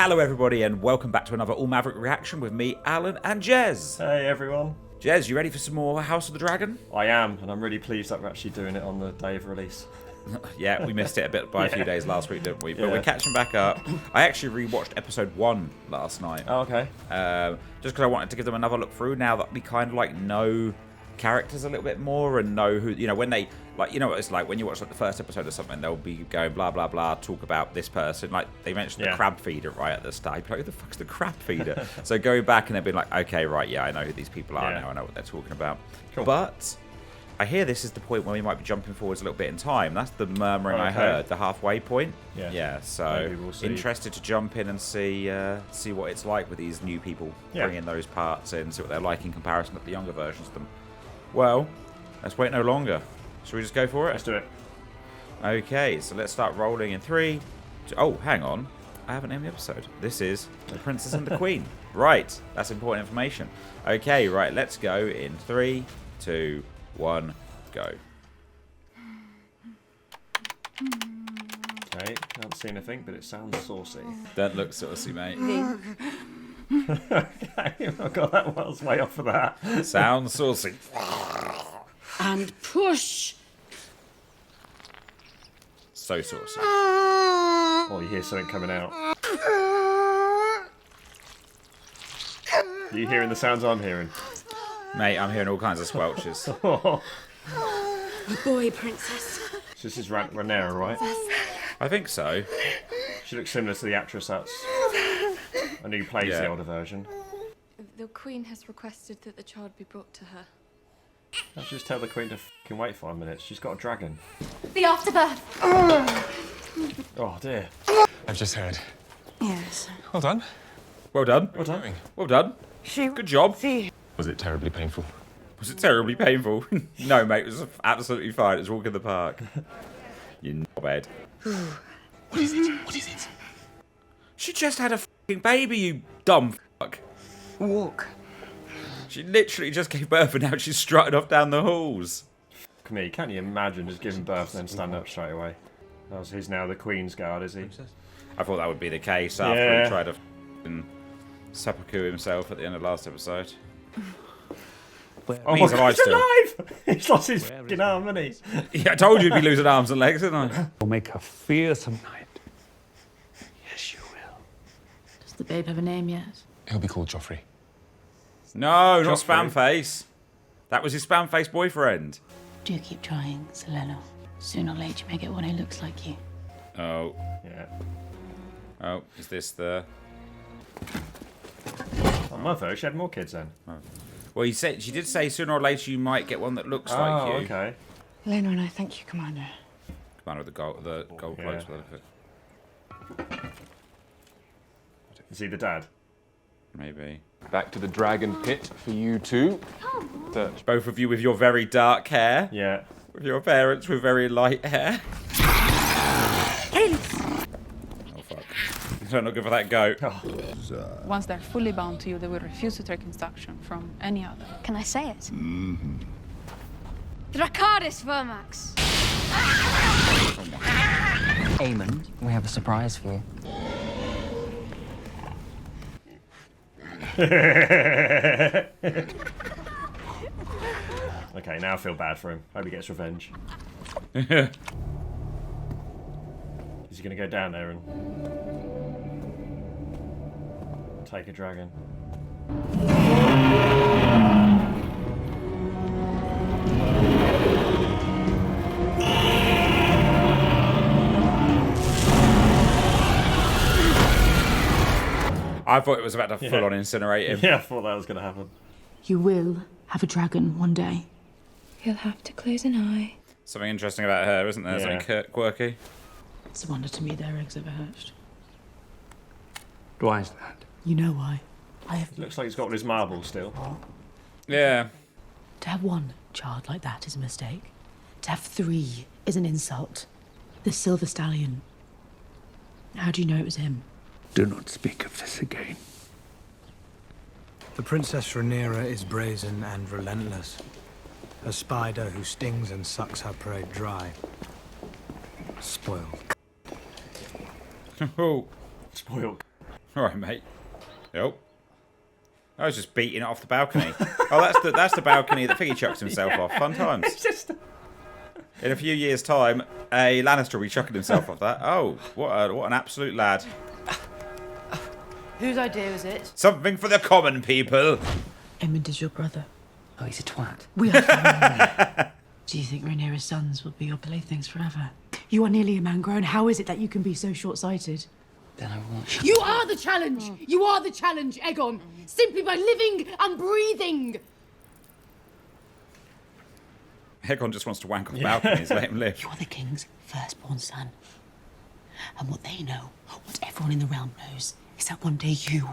Hello everybody and welcome back to another All Maverick reaction with me, Alan and Jez. Hey everyone. Jez, you ready for some more House of the Dragon? I am, and I'm really pleased that we're actually doing it on the day of release. Yeah, we missed it a bit by a few days last week, didn't we? But we're catching back up. I actually rewatched episode 1 last night. Oh, okay. Just because I wanted to give them another look through now that we kind of like know characters a little bit more and know who, you know, when they, like, you know what it's like when you watch like the first episode or something, they'll be going blah blah blah, talk about this person, like they mentioned the crab feeder right at the start. You'd be like, who the fuck's the crab feeder? So going back and they've been like, okay, right, yeah, I know who these people are now, I know what they're talking about. Cool. But I hear this is the point where we might be jumping forwards a little bit in time. That's the murmuring I heard, the halfway point. Yeah, so we'll interested to jump in and see what it's like with these new people, bringing those parts in, see what they're like in comparison to the younger versions of them. Well, let's wait no longer. Should we just go for it? Let's do it. Okay, so let's start rolling in 3, 2... Oh, hang on. I haven't named the episode. This is The Princess and the Queen. Right, that's important information. Okay, right, let's go in 3, 2, 1, go. Okay, can't see anything, but it sounds saucy. Don't look saucy, mate. Okay, I got that one. I was way off for that. Sounds saucy. And push. So saucy. Oh, you hear something coming out. Are you hearing the sounds I'm hearing? Mate, I'm hearing all kinds of squelches. A boy, princess. So this is Rhaenyra, right? I think so. She looks similar to the actress that's... I know you plays the older version. The Queen has requested that the child be brought to her. Let's just tell the Queen to fucking wait 5 minutes. She's got a dragon. The afterbirth! Oh dear. I've just heard. Yes. Well done. Well done. Well done. Well done. Good job. Was it terribly painful? Was it terribly painful? No, mate, it was absolutely fine. It was a walk in the park. You knobhead. What is it? What is it? She just had a fucking baby, you dumb fuck. Walk. She literally just gave birth and now she's strutting off down the halls. Come here, can't you imagine just giving birth and then standing up straight away? He's now the Queen's guard, is he? I thought that would be the case after he tried to seppuku himself at the end of last episode. Oh, he's alive still. He's lost his fucking arm, hasn't he? Yeah, I told you he'd be losing arms and legs, didn't I? We'll make a fearsome night. Yes, you will. Does the babe have a name yet? He'll be called Joffrey. No, not Spam Face. That was his Spam Face boyfriend. Do keep trying, Selena. Sooner or later you may get one who looks like you. Oh. Yeah. Oh, is this the... Oh, mother, she had more kids then. Oh. Well, she did say sooner or later you might get one that looks like you. Oh, okay. Laena and I thank you, Commander. Commander with the gold clothes. Is he the dad? Maybe. Back to the dragon pit for you two. Both of you with your very dark hair. Yeah. With your parents with very light hair. Oh, fuck. I'm not good for that goat. Oh. Once they're fully bound to you, they will refuse to take instruction from any other. Can I say it? Dracarys Vermax! Aemon, we have a surprise for you. Okay, now I feel bad for him. Hope he gets revenge. Is he going to go down there and take a dragon? I thought it was about to full-on incinerate him. Yeah, I thought that was going to happen. You will have a dragon one day. You'll have to close an eye. Something interesting about her, isn't there? Something quirky. It's a wonder to me their eggs ever hatched. Why is that? You know why? Looks like he's got all his marbles still. Yeah. To have one child like that is a mistake. To have 3 is an insult. The Silver Stallion. How do you know it was him? Do not speak of this again. The Princess Rhaenyra is brazen and relentless. A spider who stings and sucks her prey dry. Spoiled. Oh. Spoiled. All right, mate. Yep. I was just beating it off the balcony. Oh, that's the balcony that Figgy chucks himself off. Fun times. In a few years' time, a Lannister will be chucking himself off that. Oh, what an absolute lad. Whose idea is it? Something for the common people. Aemond is your brother. Oh, he's a twat. We are family. Do you think Rhaenyra's sons will be your playthings forever? You are nearly a man grown. How is it that you can be so short-sighted? Then I won't. You are the challenge! You are the challenge, Aegon! Simply by living and breathing! Aegon just wants to wank off balconies. Let him live. You are the king's firstborn son. And what they know, what everyone in the realm knows, is that one day you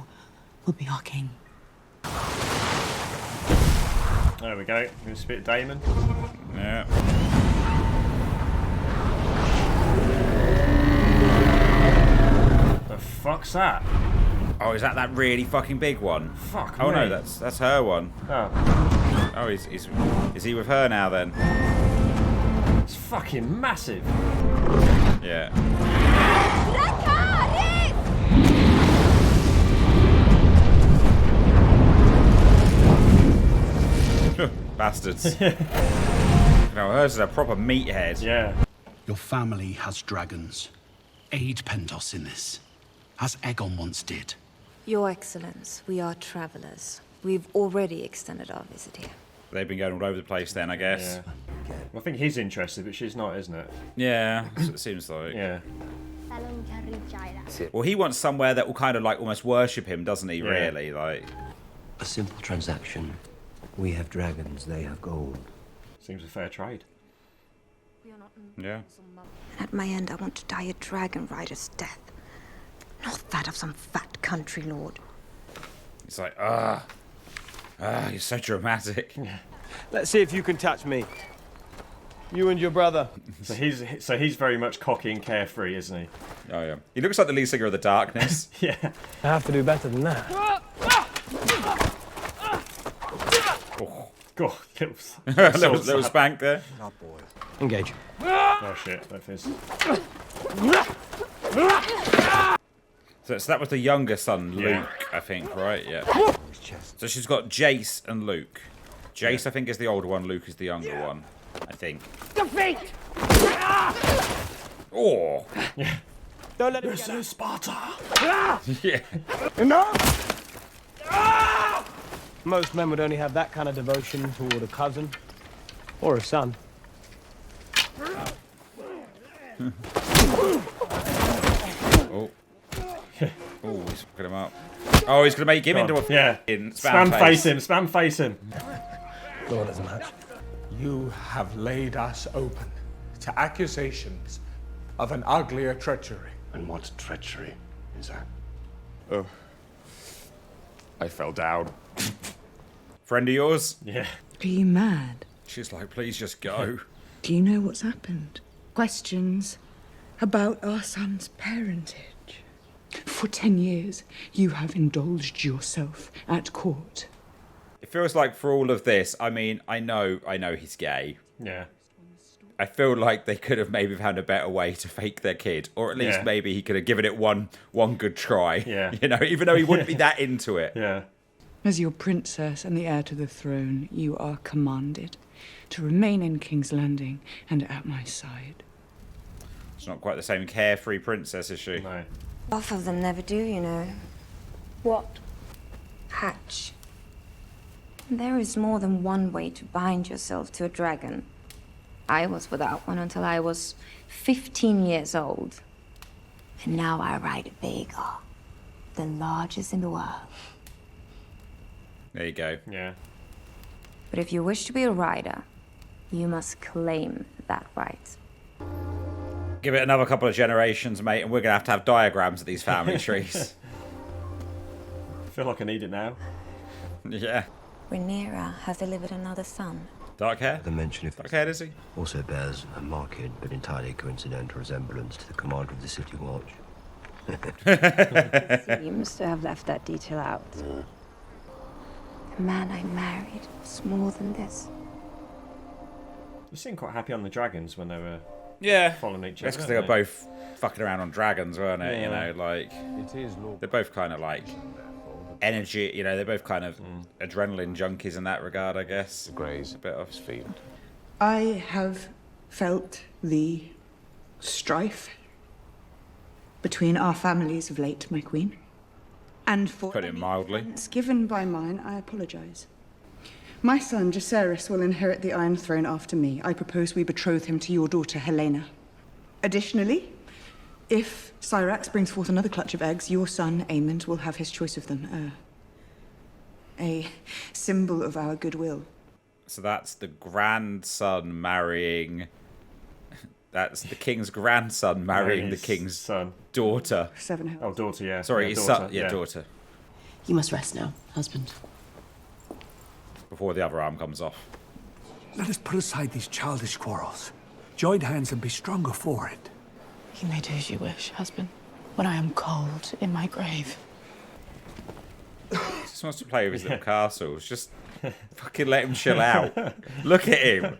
will be our king. There we go. We're going to spit Daemon. Yeah. The fuck's that? Oh, is that really fucking big one? Fuck Oh me. no, that's her one. Oh, Oh, is he with her now then? it's fucking massive. Yeah. Bastards. No, hers is a proper meathead. Yeah. Your family has dragons. Aid Pentos in this, as Aegon once did. Your Excellence, we are travelers. We've already extended our visit here. They've been going all over the place then, I guess. Yeah. I think he's interested, but she's not, isn't it? Yeah, that's what it seems like. Yeah. Well, he wants somewhere that will kind of like almost worship him, doesn't he, Yeah. really? Like, A simple transaction. We have dragons, they have gold. Seems a fair trade. yeah. At my end, I want to die a dragon rider's death. Not that of some fat country lord. It's like, you're so dramatic. Let's see if you can touch me. You and your brother. So he's very much cocky and carefree, isn't he? Oh yeah. He looks like the lead singer of the Darkness. Yeah. I have to do better than that. Oh. God, little spank there. Engage. Oh shit, that is. So that was the younger son, Luke, I think, right? Yeah. So she's got Jace and Luke. Jace, I think, is the older one. Luke is the younger one, I think. Defeat! Oh. Yeah. Don't let him This is Sparta! Yeah. Enough! Most men would only have that kind of devotion toward a cousin or a son. Oh. Oh, he's fucking him up. Oh, he's going to make him into a spam face him, spam face him. Lord doesn't match. You have laid us open to accusations of an uglier treachery. And what treachery is that? Oh. I fell down. Friend of yours? Yeah. Are you mad? She's like, please just go. Do you know what's happened? Questions about our son's parentage. For 10 years, you have indulged yourself at court. It feels like for all of this, I mean, I know he's gay. Yeah. I feel like they could have maybe found a better way to fake their kid, or at least maybe he could have given it one good try. Yeah. You know, even though he wouldn't be that into it. Yeah. As your princess and the heir to the throne, you are commanded to remain in King's Landing and at my side. It's not quite the same carefree princess, is she? No. Both of them never do, you know. What? Hatch. There is more than one way to bind yourself to a dragon. I was without one until I was 15 years old. And now I ride a Vhagar, the largest in the world. There you go. Yeah. But if you wish to be a rider, you must claim that right. Give it another couple of generations, mate, and we're going to have diagrams of these family trees. I feel like I need it now. Yeah. Rhaenyra has delivered another son. Dark hair? The mention of Dark hair, is he? also bears a marked but entirely coincidental resemblance to the commander of the City Watch. Seems to have left that detail out. The man I married was more than this. They seemed quite happy on the dragons when they were Yeah. following each That's other. because they were aren't both fucking around on dragons, weren't it? Yeah. You know, like It is Lord. they're both kind of like energy. You know, they're both kind of adrenaline junkies in that regard, I guess. The Greys. A bit of feet. I have felt the strife between our families of late, my queen. And for Put it mildly. offence given by mine, I apologize. My son, Jacaerys, will inherit the Iron Throne after me. I propose we betroth him to your daughter, Helaena. Additionally, if Syrax brings forth another clutch of eggs, your son, Aemond, will have his choice of them. A symbol of our goodwill. So that's the grandson marrying. That's the king's grandson marrying the king's son. Daughter. Oh, daughter, yeah. Sorry, yeah, his daughter, son. Yeah, daughter. You must rest now, husband. Before the other arm comes off. Let us put aside these childish quarrels. Join hands and be stronger for it. You may do as you wish, husband. When I am cold in my grave. He just wants to play with his little castles. Just fucking let him chill out. Look at him.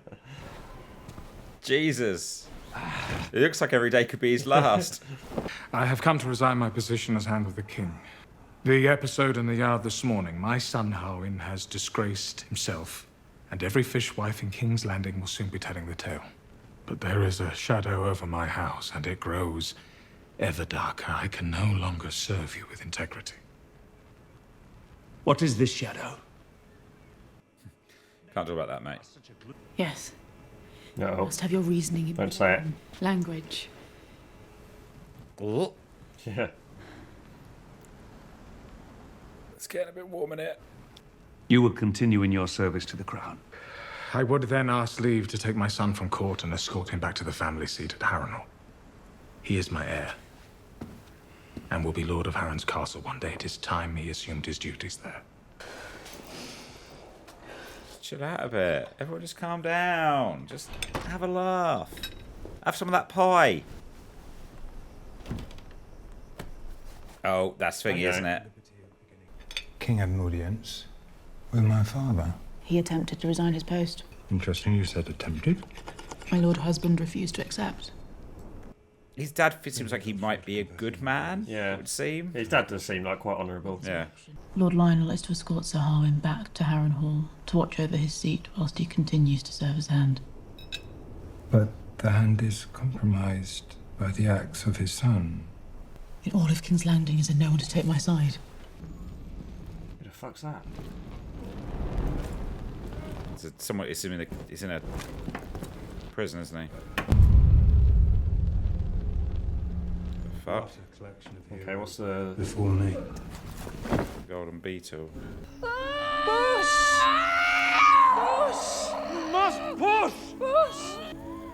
Jesus. It looks like every day could be his last. I have come to resign my position as Hand of the King. The episode in the yard this morning, my son Harwin has disgraced himself, and every fishwife in King's Landing will soon be telling the tale. But there is a shadow over my house, and it grows ever darker. I can no longer serve you with integrity. What is this shadow? Can't talk about that, mate. Yes. No. You must have your reasoning in Don't say it. language. Oh. Yeah. It's getting a bit warm in here. You will continue in your service to the crown. I would then ask leave to take my son from court and escort him back to the family seat at Harrenhal. He is my heir, and will be Lord of Harren's castle one day. It is time he assumed his duties there. Chill out a bit. Everyone just calm down. Just have a laugh. Have some of that pie. Oh, that's thingy, isn't it? King had an audience with my father. He attempted to resign his post. Interesting you said attempted. My lord husband refused to accept. His dad seems like he might be a good man. Yeah. It would seem. His dad does seem like quite honourable. Yeah. Lord Lionel is to escort Sir Harwin back to Harrenhal to watch over his seat whilst he continues to serve as Hand. But the Hand is compromised by the acts of his son. In all of King's Landing, is there no one to take my side? Who the fuck's that? He's in a prison, isn't he? The fuck? Okay, what's the... Before me. Golden beetle.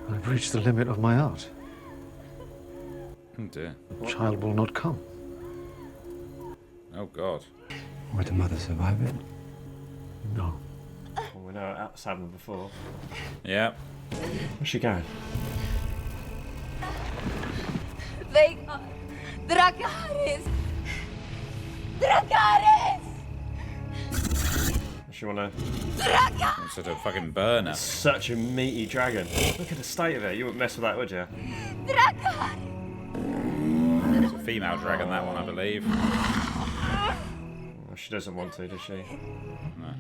I've reached the limit of my art. Oh dear. The child will not come. Oh god. Would the mother survive it? No. Well, we know that's happened before. Yeah. Where's she going? Vega! Dracarys! Dracarys! Does she want to... It's such a fucking burner. Such a meaty dragon. Look at the state of it. You wouldn't mess with that, would you? Dracarys! It's a female dragon, that one, I believe. Well, she doesn't want to, does she? No.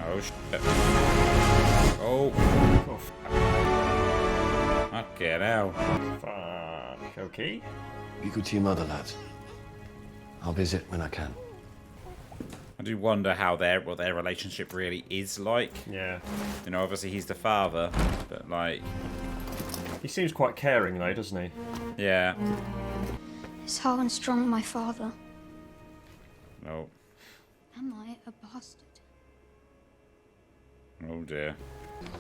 Oh, shit. Oh. Okay, now. Fuck. Okay. Be good to your mother, lads. I'll visit when I can. I do wonder how what their relationship really is like. Yeah. You know, obviously he's the father, but like... He seems quite caring though, doesn't he? Yeah. Is Harwin strong, my father? No. Am I a bastard? Oh dear.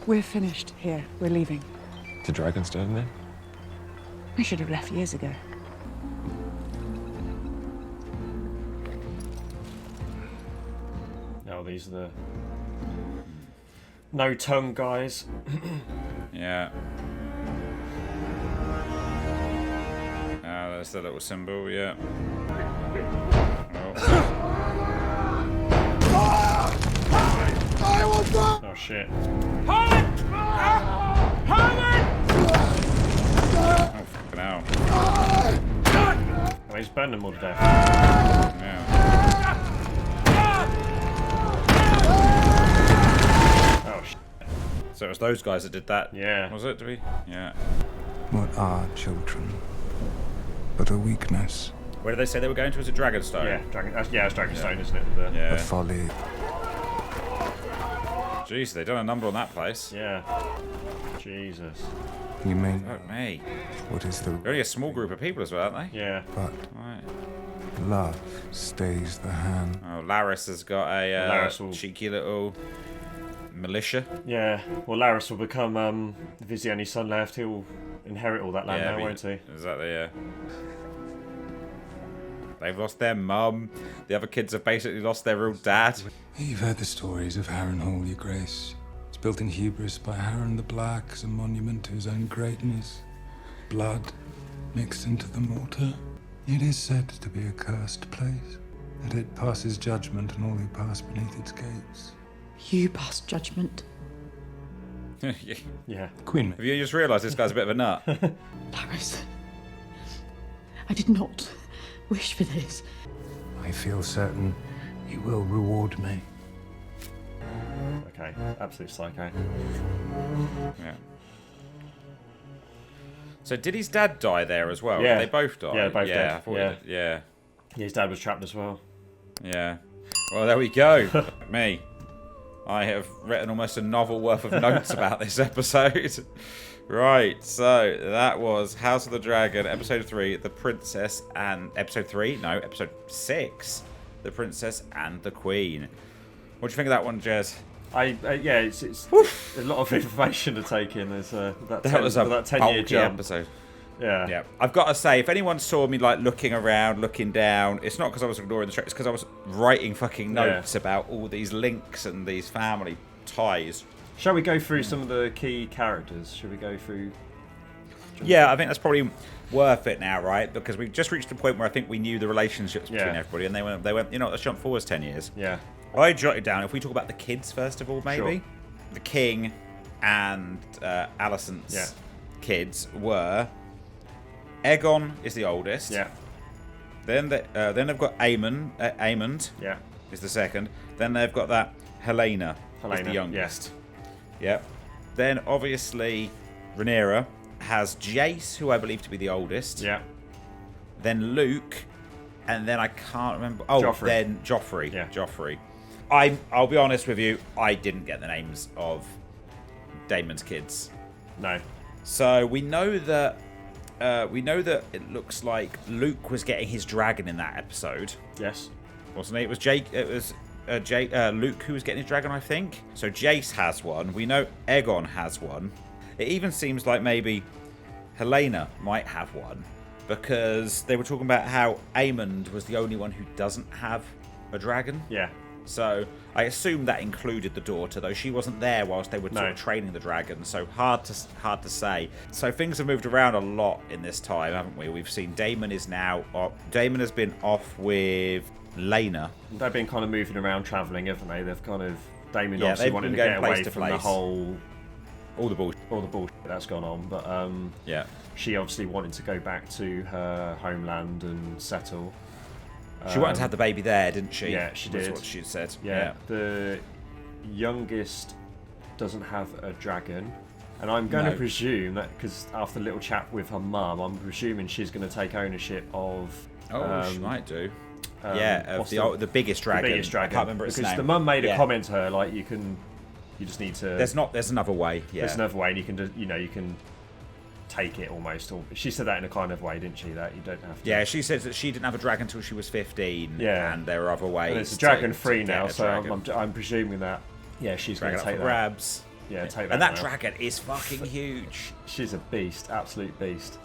We're finished here. We're leaving. The dragon's still in there? I should have left years ago. No, these are the... No tongue guys. Yeah. That's the little symbol, yeah. Oh. Oh shit. Oh, fucking hell. Oh, he's burned them all to death. Yeah. Oh shit. So it was those guys that did that. Yeah. Was it? Yeah. What are children but a weakness? Where did they say they were going to? Was it Dragonstone? Yeah, it's Dragonstone, isn't it? Yeah. A folly. Jeez, they've done a number on that place. Yeah. Jesus. You mean Fuck me. what is the... They're only a small group of people as well, aren't they? Yeah. But Right. love stays the hand. Oh, Laris has got a Laris will- cheeky little militia. Yeah. Well, Laris will become, if he's the only son left, he'll inherit all that land now, but- won't he? Exactly, yeah. They've lost their mum. The other kids have basically lost their real dad. You've heard the stories of Harrenhal, Your Grace. It's built in hubris by Harren the Black as a monument to his own greatness. Blood mixed into the mortar. It is said to be a cursed place, that it passes judgment on all who pass beneath its gates. You pass judgment. Yeah. Queen. Have you just realised this guy's a bit of a nut? Laris, I did not wish for this. I feel certain you will reward me. Okay. Absolute psycho. Yeah. So did his dad die there as well? Yeah. Did they both die? Yeah, they're both yeah, dead. I thought Yeah. Yeah. Yeah, his dad was trapped as well. Yeah. Well, there we go. Me. I have written almost a novel worth of notes about this episode. Right, so that was House of the Dragon, episode 3, The Princess and... Episode 6, The Princess and the Queen. What do you think of that one, Jez? Yeah, it's a lot of information to take in. There's that 10-year year jump. episode. Yeah. Yeah. I've got to say, if anyone saw me like looking around, looking down, it's not because I was ignoring the show, it's because I was writing fucking notes about all these links and these family ties. Shall we go through some of the key characters? Should we go through... Yeah, I think that's probably worth it now, right? Because we've just reached a point where I think we knew the relationships between everybody, and they went, you know, let's jump forward 10 years. Yeah. I jotted down, if we talk about the kids first of all, maybe. Sure. The king and Alicent's kids were... Aegon is the oldest. Yeah. Then they've got Aemond. Yeah. Is the second. Then they've got that Helaena is the Helaena, youngest. Yep. Then obviously Rhaenyra has Jace, who I believe to be the oldest. Yeah. Then Luke, and then I can't remember. Oh, Joffrey. then Joffrey. Yeah. Joffrey. I'll be honest with you, I didn't get the names of Daemon's kids. No. So we know that it looks like Luke was getting his dragon in that episode. Yes. Wasn't it? It was Jake. It was Luke who was getting his dragon, I think. So Jace has one. We know Aegon has one. It even seems like maybe Helaena might have one, because they were talking about how Aemond was the only one who doesn't have a dragon. Yeah. So I assume that included the daughter, though she wasn't there whilst they were sort of training the dragon. So hard to say. So things have moved around a lot in this time, haven't we? We've seen Daemon has been off with Laena. They've been kind of moving around, travelling, haven't they? They've kind of... Daemon Yeah, obviously they've wanted been to going get place away to from the place. whole... All the bullshit. All the bullshit that's gone on, but yeah, she obviously wanted to go back to her homeland and settle. She wanted to have the baby there, didn't she? Yeah, she did. That's what she said. Yeah. The youngest doesn't have a dragon, and I'm going to presume that because after a little chat with her mum, I'm presuming she's going to take ownership of. She might do. Of the biggest dragon. The biggest dragon. I can't remember its because name. the mum made a comment to her like, you just need to. There's another way. Yeah. There's another way, and you can take it almost. Or she said that in a kind of way, didn't she? That you don't have to. Yeah, she said that she didn't have a dragon until she was 15. Yeah. And there are other ways. And it's a dragon to free get now, a so dragon. I'm presuming that. Yeah, she's going to Dragon take up for that. grabs. Yeah, take that. And that now. dragon is fucking huge. She's a beast, absolute beast.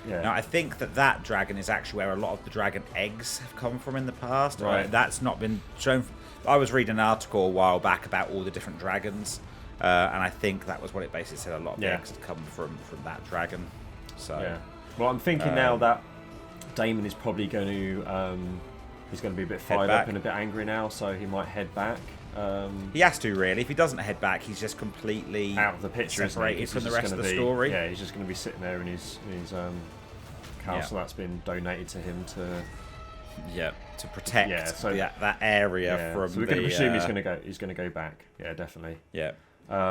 Yeah. Now, I think that dragon is actually where a lot of the dragon eggs have come from in the past. Right. That's not been shown. I was reading an article a while back about all the different dragons, and I think that was what it basically said. A lot of the eggs had come from that dragon. So, yeah. Well, I'm thinking now that Daemon is probably going to he's going to be a bit fired up and a bit angry now, so he might head back. He has to, really. If he doesn't head back, he's just completely out of the picture, separated from the rest of the story. Yeah, he's just going to be sitting there in his castle that's been donated to him to protect that area from. So we're going to presume he's going to go back. Yeah, definitely. Yeah,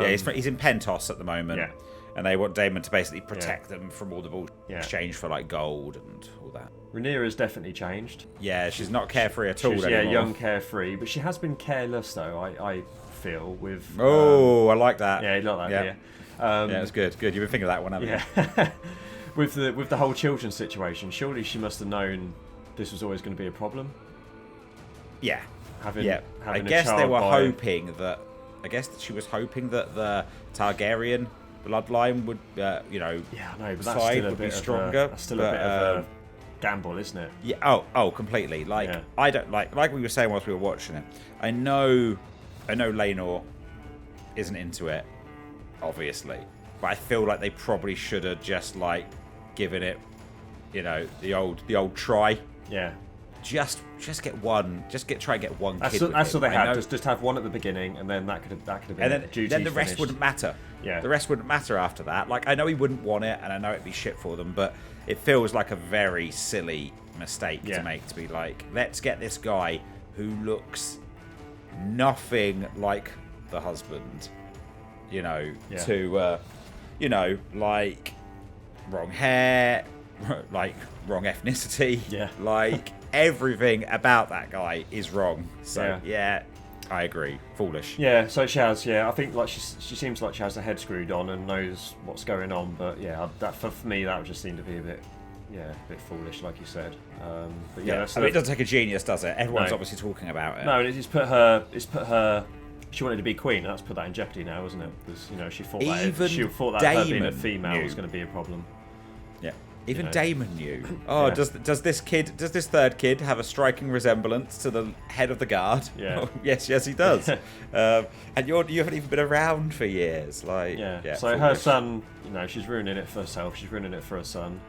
he's in Pentos at the moment. Yeah. And they want Daemon to basically protect them from all the bullshit exchange for like gold and all that. Rhaenyra's definitely changed. Yeah, she's not carefree at all anymore. Yeah, young, carefree, but she has been careless though. I feel with. I like that. Yeah, you like that. Yeah, it's good. Good. You've been thinking of that one, haven't you? with the whole children situation, surely she must have known this was always going to be a problem. Yeah. Having I guess they were hoping that. I guess she was hoping that the Targaryen bloodline would, side would be stronger. That's still a bit of a gamble, isn't it? Yeah. Oh, completely. I don't like we were saying whilst we were watching it. I know Laenor isn't into it, obviously, but I feel like they probably should have just given it, the old try. Yeah. Just get one. Try and get one kid. That's what they had. Just have one at the beginning, and then that could have been. And then the rest wouldn't matter. Yeah. The rest wouldn't matter after that. I know he wouldn't want it, and I know it'd be shit for them, but it feels like a very silly mistake to make. To be let's get this guy who looks nothing like the husband, to wrong hair, wrong ethnicity, everything about that guy is wrong. So I agree. Foolish. Yeah, so she has. Yeah, I think she seems like she has her head screwed on and knows what's going on. But yeah, that for me that just seemed to be a bit foolish, like you said. But it doesn't take a genius, does it? Everyone's obviously talking about it. No, it's put her. She wanted to be queen. That's put that in jeopardy now, isn't it? Because she thought that her being a female was going to be a problem. Yeah. Even Daemon knew. Does this third kid have a striking resemblance to the head of the guard? Yeah. Oh, yes, he does. And you haven't even been around for years. So foolish. Her son, she's ruining it for herself. She's ruining it for her son,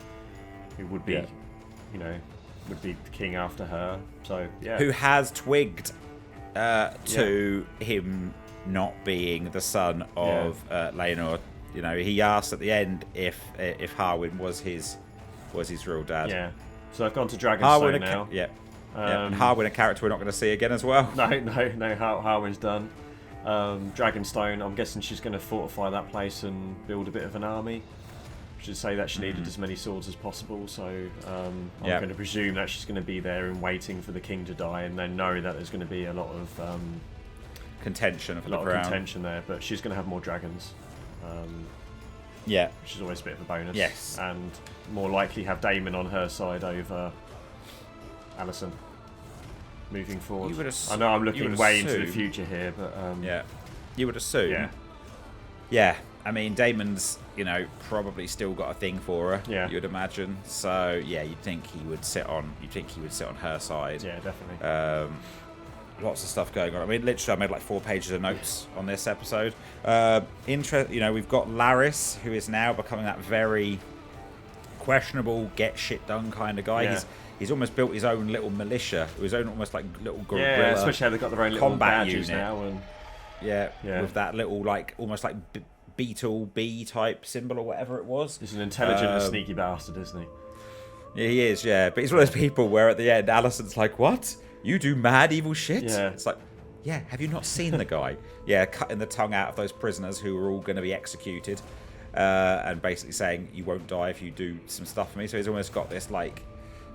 who would be, would be the king after her. So yeah. Who has twigged to him not being the son of Laenor. He asked at the end if Harwin was his real dad. Yeah. So I've gone to Dragonstone now. And Harwin, a character we're not going to see again as well. No. Harwin's done. Dragonstone. I'm guessing she's going to fortify that place and build a bit of an army. Should say that she needed as many swords as possible. So I'm going to presume that she's going to be there and waiting for the king to die, and then know that there's going to be a lot of contention for the crown. Contention there, but she's going to have more dragons. Which is always a bit of a bonus. Yes. And more likely have Daemon on her side over Alicent moving forward. I know I'm looking way into the future here, but you would assume. Yeah. I mean, Daemon's probably still got a thing for her. Yeah. You'd imagine. So you'd think he would sit on her side. Yeah, definitely. Lots of stuff going on. I mean, literally, I made 4 pages of notes on this episode. We've got Larys, who is now becoming that very questionable, get shit done kind of guy. Yeah. He's almost built his own little militia, his own almost little guerrilla. Yeah, especially how they've got their own little combat badges unit now. And with that little almost beetle bee type symbol or whatever it was. He's an intelligent and sneaky bastard, isn't he? Yeah, he is. Yeah, but he's one of those people where at the end, Alicent's like, "What? You do mad evil shit?" Yeah. It's like, yeah, have you not seen the guy? Yeah, cutting the tongue out of those prisoners who are all going to be executed, and basically saying you won't die if you do some stuff for me. So he's almost got this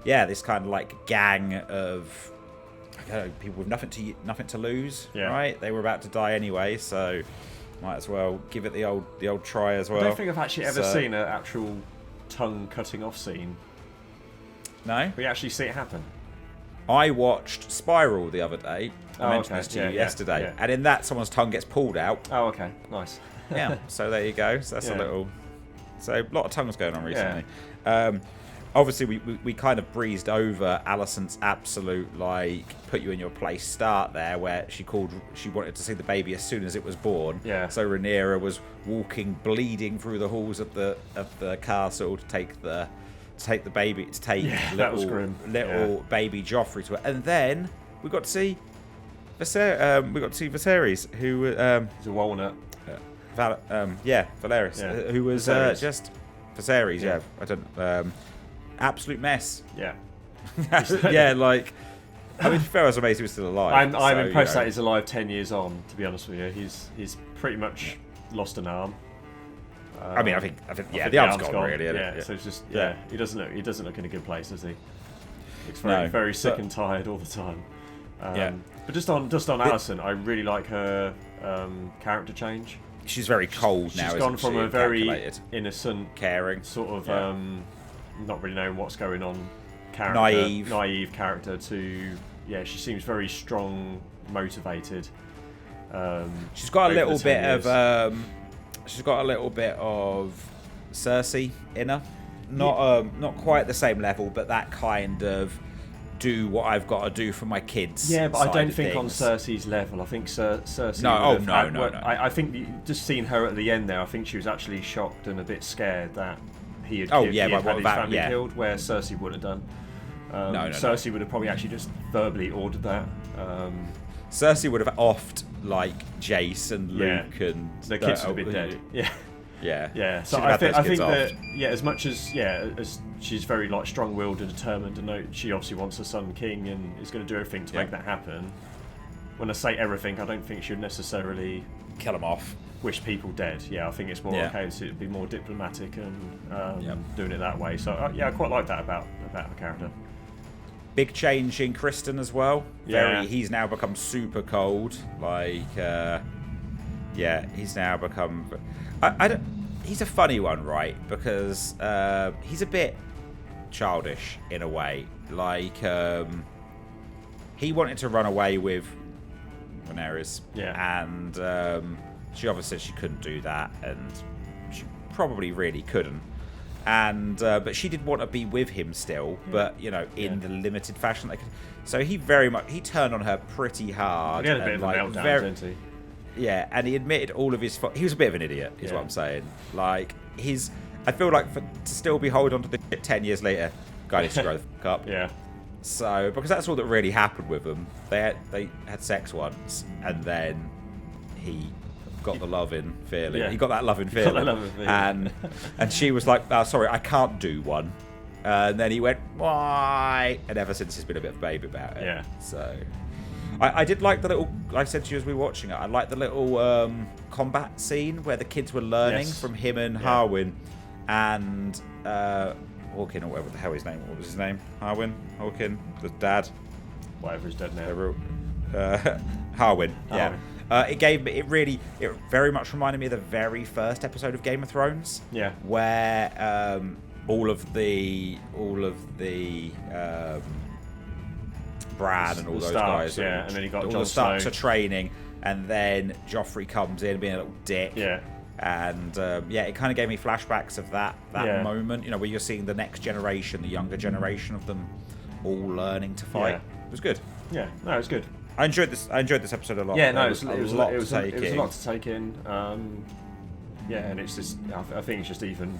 this kind of gang of people with nothing to lose. Yeah. Right? They were about to die anyway, so might as well give it the old try as well. I don't think I've actually ever seen an actual tongue cutting off scene. No? We actually see it happen. I watched Spiral the other day. I mentioned this to you yesterday. And in that, someone's tongue gets pulled out. Oh, okay. Nice. Yeah, so there you go. So that's a little... So a lot of tongues going on recently. Yeah. Obviously, we kind of breezed over Alicent's absolute, put you in your place start there, where she wanted to see the baby as soon as it was born. Yeah. So Rhaenyra was walking, bleeding through the halls of the castle to take the baby, little baby Joffrey to it. And then we got to see we got to see Viserys, who he's a walnut. Valeris, who was just Viserys. Yeah, I don't. Absolute mess. Yeah. Yeah, like. I mean, fair was amazing he was still alive. I'm impressed that he's alive 10 years on. To be honest with you, he's pretty much lost an arm. I think the arm's gone really. Yeah, so it's just he doesn't look in a good place, does he? Looks very sick and tired all the time. But just on Alicent, I really like her character change. She's very cold now. She's gone from a very calculated, innocent, caring, sort of not really knowing what's going on, naive character to she seems very strong, motivated. She's got a little bit of Cersei in her. Not quite the same level, but that kind of do what I've got to do for my kids. Yeah, but I don't think on Cersei's level. I think Cersei. No. I think just seeing her at the end there, I think she was actually shocked and a bit scared that he had had his family killed, where Cersei would have done. Cersei would have probably actually just verbally ordered that. Cersei would have offed like Jace and Luke and the kids would have been dead. Yeah. So I think that as much as she's very like strong-willed and determined, and she obviously wants her son king and is going to do everything to make that happen. When I say everything, I don't think she would necessarily kill them off, wish people dead. I think it's more okay to be more diplomatic and doing it that way. So I quite like that about her character. Big change in Kristen as well. He's now become super cold. He's now become. He's a funny one, right? Because he's a bit childish in a way. He wanted to run away with Rhaenyra, and she obviously said she couldn't do that, and she probably really couldn't. And but she did want to be with him still, but in the limited fashion they could. So he turned on her pretty hard. He had a bit of a meltdown, didn't he? Yeah, and he admitted all of his. He was a bit of an idiot, is what I'm saying. I feel like to still be holding on to the shit 10 years later, guy needs to grow the fuck up. Yeah. So because that's all that really happened with them. They had sex once, and then he got the loving feeling. Yeah. He got that loving feeling. And she was like, "Oh, sorry, I can't do one." And then he went, "Why?" And ever since he's been a bit of a baby about it. Yeah. So I did like the little, like I said to you as we were watching it, I liked the little combat scene where the kids were learning from him and Harwin and Hawkin, or whatever the hell his name. What was his name? Hawkin, the dad. Whatever is dead now. Harwin. Yeah. It very much reminded me of the very first episode of Game of Thrones. Yeah. Where all of the Bran and all those Starks, guys, and then you got all Jon the Starks Snow. are training, and then Joffrey comes in being a little dick. Yeah. And it kind of gave me flashbacks of that moment, where you're seeing the next generation, the younger generation of them, all learning to fight. Yeah. It was good. Yeah, no, it was good. I enjoyed this episode a lot. Yeah, no, it was a lot to take in. And it's just, I think it's just even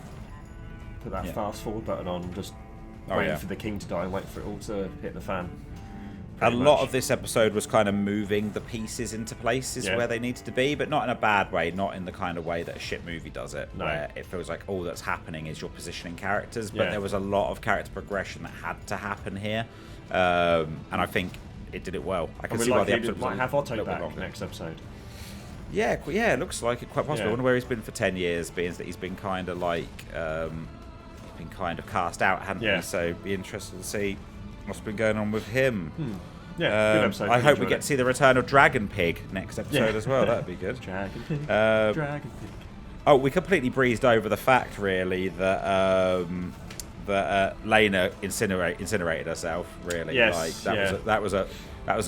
put that fast forward button on, just waiting for the king to die and waiting for it all to hit the fan. A lot of this episode was kind of moving the pieces into places where they needed to be, but not in a bad way, not in the kind of way that a shit movie does it, where it feels like all that's happening is you're positioning characters, but there was a lot of character progression that had to happen here, and I think it did it well. I can see why the episode might have Otto back next episode. Yeah, it looks like it quite possible. I wonder where he's been for 10 years, being that he's been kind of cast out, hadn't he? So it'd be interesting to see what's been going on with him. Yeah, good episode. I hope we get to see the return of Dragon Pig next episode as well. That'd be good. Dragon Pig. Dragon Pig. Oh, we completely breezed over the fact, really, that Laena incinerated herself. Really, yes, that was a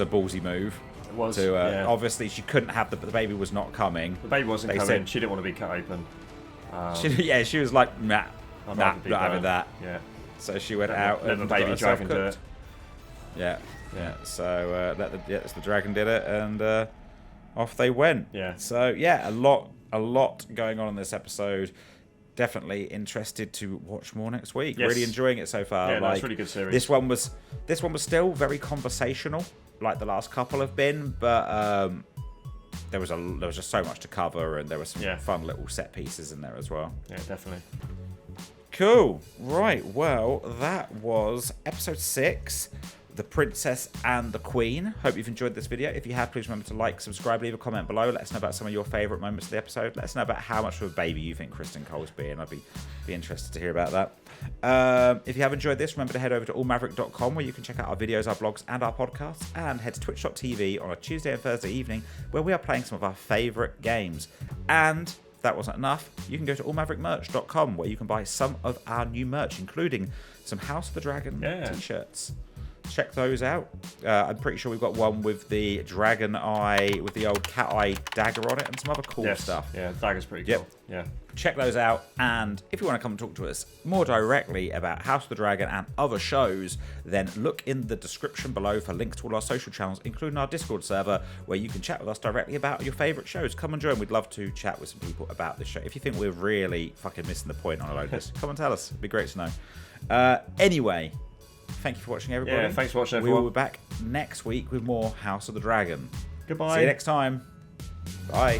ballsy move. It was. Obviously, she couldn't have the baby was not coming. The baby wasn't coming. She didn't want to be cut open. She was like, nah, not having that. Yeah. So she went out and let the baby dragon do it. Yeah. So the dragon did it, and off they went. Yeah. So a lot going on in this episode. Definitely interested to watch more next week. Yes. Really enjoying it so far. Yeah, it's a really good series. This one was still very conversational. like the last couple have been, but there was just so much to cover, and there were some fun little set pieces in there as well. Yeah, definitely. Cool. Right. Well, that was episode 6, The Princess and the Queen. Hope you've enjoyed this video. If you have, please remember to like, subscribe, leave a comment below. Let us know about some of your favourite moments of the episode. Let us know about how much of a baby you think Kristen Cole's being. I'd be interested to hear about that. If you have enjoyed this, remember to head over to allmaverick.com, where you can check out our videos, our blogs, and our podcasts. And head to twitch.tv on a Tuesday and Thursday evening, where we are playing some of our favourite games. And if that wasn't enough, you can go to allmaverickmerch.com, where you can buy some of our new merch, including some House of the Dragon t-shirts. Check those out. I'm pretty sure we've got one with the dragon eye, with the old cat eye dagger on it, and some other cool stuff. Yeah, dagger's pretty cool. Yeah. Check those out. And if you want to come and talk to us more directly about House of the Dragon and other shows, then look in the description below for links to all our social channels, including our Discord server, where you can chat with us directly about your favourite shows. Come and join. We'd love to chat with some people about this show. If you think we're really fucking missing the point on a load of this, come and tell us. It'd be great to know. Anyway, thank you for watching, everybody. Yeah, thanks for watching, everyone. We will be back next week with more House of the Dragon. Goodbye. See you next time. Bye.